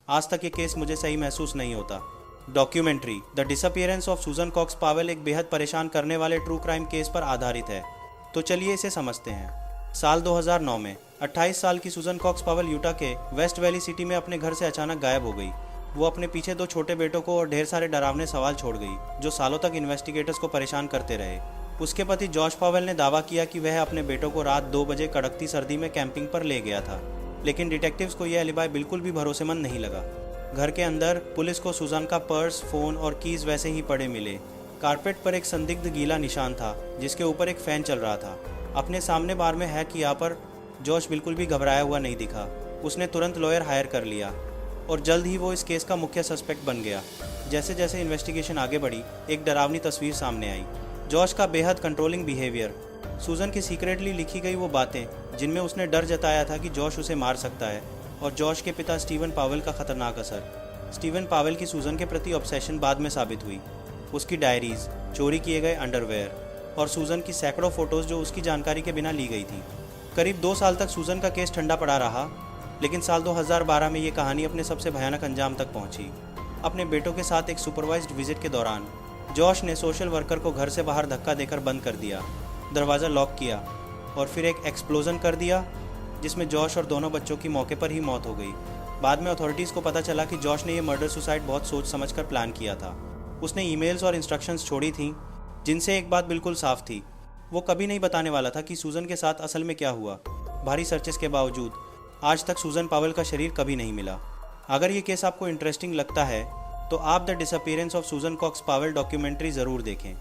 आज तक ये केस मुझे सही महसूस नहीं होता। डॉक्यूमेंट्री द डिसअपीयरेंस ऑफ सूजन कॉक्स पावेल एक बेहद परेशान करने वाले ट्रू क्राइम केस पर आधारित है। तो चलिए इसे समझते हैं। साल 2009 में 28 साल की सूजन कॉक्स पावेल यूटा के वेस्ट वैली सिटी में अपने घर से अचानक गायब हो गई। वो अपने पीछे 2 छोटे बेटों को और ढेर सारे डरावने सवाल छोड़ गई जो सालों तक इन्वेस्टिगेटर्स को परेशान करते रहे। उसके पति जॉश पावेल ने दावा किया कि वह अपने बेटों को रात 2 बजे कड़कती सर्दी में कैंपिंग पर ले गया था, लेकिन डिटेक्टिव्स को यह एलिबाई बिल्कुल भी भरोसेमंद नहीं लगा। घर के अंदर पुलिस को सूजन का पर्स, फोन और कीज वैसे ही पड़े मिले। कारपेट पर एक संदिग्ध गीला निशान था जिसके ऊपर एक फैन चल रहा था। अपने सामने बार में हैक किया पर जॉश बिल्कुल भी घबराया हुआ नहीं दिखा। उसने तुरंत लॉयर हायर कर लिया और जल्द ही वो इस केस का मुख्य सस्पेक्ट बन गया। जैसे जैसे इन्वेस्टिगेशन आगे बढ़ी, एक डरावनी तस्वीर सामने आई। जॉश का बेहद कंट्रोलिंग बिहेवियर, सूजन की सीक्रेटली लिखी गई वो बातें जिनमें उसने डर जताया था कि जॉश उसे मार सकता है, और जॉश के पिता स्टीवन पावेल का खतरनाक असर। स्टीवन पावेल की सूजन के प्रति ऑब्सेशन बाद में साबित हुई। उसकी डायरीज, चोरी किए गए अंडरवेयर और सूजन की सैकड़ों फोटोज जो उसकी जानकारी के बिना ली गई थी। करीब 2 साल तक सूजन का केस ठंडा पड़ा रहा, लेकिन साल 2012 में ये कहानी अपने सबसे भयानक अंजाम तक पहुंची। अपने बेटों के साथ एक सुपरवाइज्ड विजिट के दौरान जॉश ने सोशल वर्कर को घर से बाहर धक्का देकर बंद कर दिया, दरवाज़ा लॉक किया और फिर एक एक्सप्लोजन कर दिया जिसमें जॉश और दोनों बच्चों की मौके पर ही मौत हो गई। बाद में अथॉरिटीज़ को पता चला कि जॉश ने यह मर्डर सुसाइड बहुत सोच समझकर प्लान किया था। उसने ईमेल्स और इंस्ट्रक्शंस छोड़ी थीं जिनसे एक बात बिल्कुल साफ थी, वो कभी नहीं बताने वाला था कि सूजन के साथ असल में क्या हुआ। भारी सर्चेस के बावजूद आज तक सूजन पावेल का शरीर कभी नहीं मिला। अगर ये केस आपको इंटरेस्टिंग लगता है तो आप द डिसअपीयरेंस ऑफ सूजन कॉक्स पावेल डॉक्यूमेंट्री ज़रूर देखें।